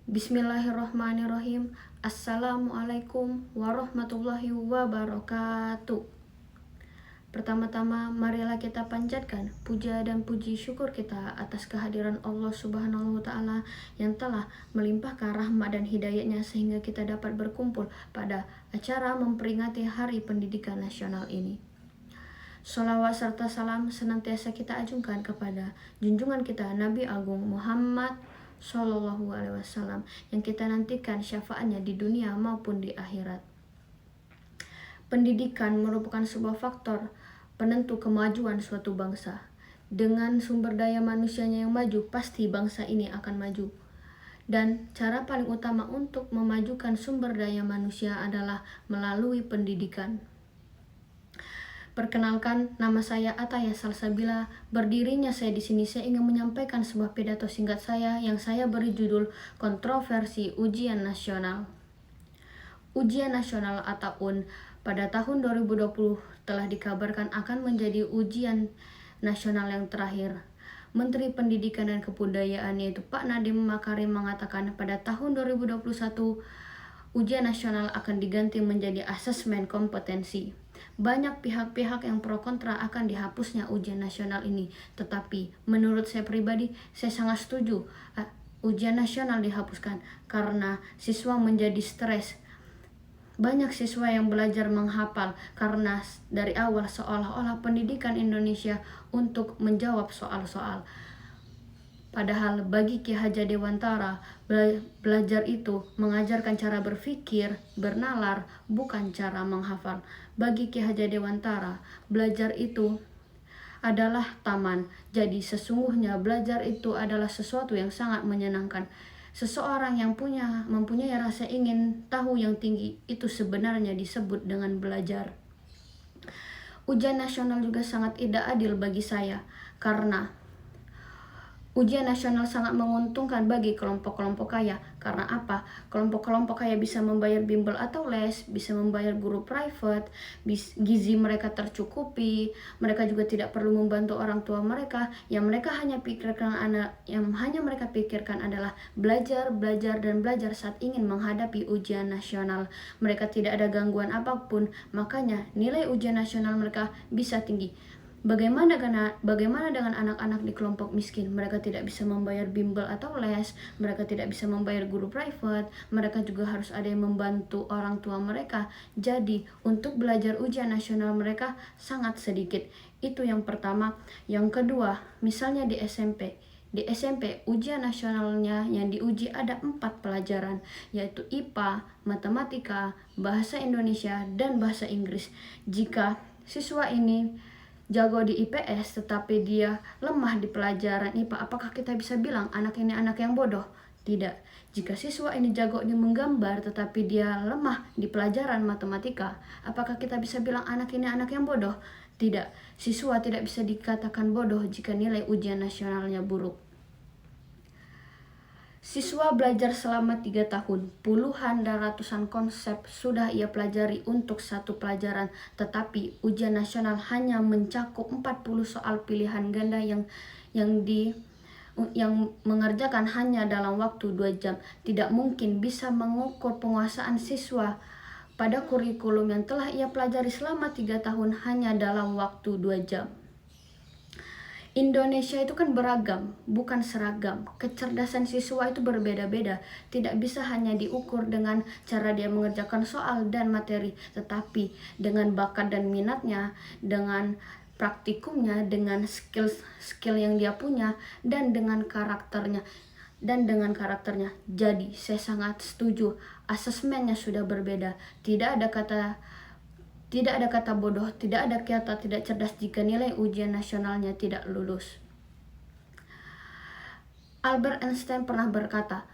Bismillahirrahmanirrahim. Assalamualaikum warahmatullahi wabarakatuh. Pertama-tama, marilah kita panjatkan puja dan puji syukur kita atas kehadiran Allah Subhanahu wa Ta'ala yang telah melimpahkan rahmat dan hidayatnya sehingga kita dapat berkumpul pada acara memperingati Hari Pendidikan Nasional ini. Sholawat serta salam senantiasa kita ajungkan kepada junjungan kita Nabi Agung Muhammad Sallallahu Alaihi Wasallam yang kita nantikan syafaatnya di dunia maupun di akhirat. Pendidikan merupakan sebuah faktor penentu kemajuan suatu bangsa. Dengan sumber daya manusianya yang maju, pasti bangsa ini akan maju. Dan cara paling utama untuk memajukan sumber daya manusia adalah melalui pendidikan. Perkenalkan, nama saya Ataya Salsabila. Berdirinya saya di sini, saya ingin menyampaikan sebuah pidato singkat saya yang saya beri judul Kontroversi Ujian Nasional. Ujian nasional atau UN pada tahun 2020 telah dikabarkan akan menjadi ujian nasional yang terakhir. Menteri Pendidikan dan Kebudayaan yaitu Pak Nadiem Makarim mengatakan pada tahun 2021 ujian nasional akan diganti menjadi asesmen kompetensi. Banyak pihak-pihak yang pro kontra akan dihapusnya ujian nasional ini, tetapi menurut saya pribadi, saya sangat setuju ujian nasional dihapuskan karena siswa menjadi stres. Banyak siswa yang belajar menghafal karena dari awal seolah-olah pendidikan Indonesia untuk menjawab soal-soal. Padahal bagi Ki Hajar Dewantara, belajar itu mengajarkan cara berpikir, bernalar, bukan cara menghafal. Bagi Ki Hajar Dewantara, belajar itu adalah taman. Jadi sesungguhnya belajar itu adalah sesuatu yang sangat menyenangkan. Seseorang yang mempunyai rasa ingin tahu yang tinggi itu sebenarnya disebut dengan belajar. Ujian nasional juga sangat tidak adil bagi saya karena ujian nasional sangat menguntungkan bagi kelompok-kelompok kaya. Karena apa? Kelompok-kelompok kaya bisa membayar bimbel atau les, bisa membayar guru private, gizi mereka tercukupi, mereka juga tidak perlu membantu orang tua mereka. Yang mereka pikirkan adalah belajar dan belajar saat ingin menghadapi ujian nasional. Mereka tidak ada gangguan apapun, makanya nilai ujian nasional mereka bisa tinggi. Bagaimana dengan anak-anak di kelompok miskin? Mereka tidak bisa membayar bimbel atau les, mereka tidak bisa membayar guru private, mereka juga harus ada yang membantu orang tua mereka. Jadi, untuk belajar ujian nasional mereka sangat sedikit. Itu yang pertama. Yang kedua, misalnya di SMP. Di SMP, ujian nasionalnya yang diuji ada 4 pelajaran, yaitu IPA, Matematika, Bahasa Indonesia, dan Bahasa Inggris. Jika siswa ini jago di IPS tetapi dia lemah di pelajaran IPA, apakah kita bisa bilang anak ini anak yang bodoh? Tidak. Jika siswa ini jago di menggambar tetapi dia lemah di pelajaran matematika, apakah kita bisa bilang anak ini anak yang bodoh? Tidak. Siswa tidak bisa dikatakan bodoh jika nilai ujian nasionalnya buruk. Siswa belajar selama 3 tahun, puluhan dan ratusan konsep sudah ia pelajari untuk satu pelajaran, tetapi ujian nasional hanya mencakup 40 soal pilihan ganda yang mengerjakan hanya dalam waktu 2 jam. Tidak mungkin bisa mengukur penguasaan siswa pada kurikulum yang telah ia pelajari selama 3 tahun hanya dalam waktu 2 jam. Indonesia itu kan beragam, bukan seragam. Kecerdasan siswa itu berbeda-beda. Tidak bisa hanya diukur dengan cara dia mengerjakan soal dan materi, tetapi dengan bakat dan minatnya, dengan praktikumnya, dengan skill yang dia punya, dan dengan karakternya. Jadi, saya sangat setuju. Asesmennya sudah berbeda. Tidak ada kata bodoh, tidak ada kata tidak cerdas jika nilai ujian nasionalnya tidak lulus. Albert Einstein pernah berkata,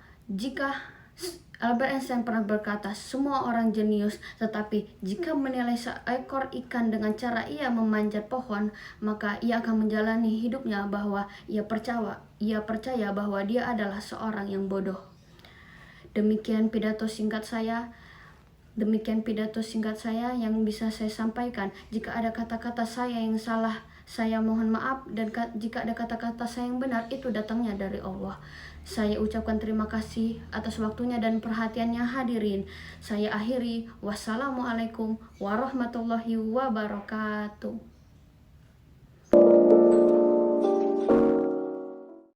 semua orang jenius, tetapi jika menilai seekor ikan dengan cara ia memanjat pohon, maka ia akan menjalani hidupnya bahwa ia percaya bahwa dia adalah seorang yang bodoh. Demikian pidato singkat saya. Demikian pidato singkat saya yang bisa saya sampaikan. Jika ada kata-kata saya yang salah, saya mohon maaf, dan jika ada kata-kata saya yang benar, itu datangnya dari Allah. Saya ucapkan terima kasih atas waktunya dan perhatiannya hadirin. Saya akhiri. Wassalamualaikum warahmatullahi wabarakatuh.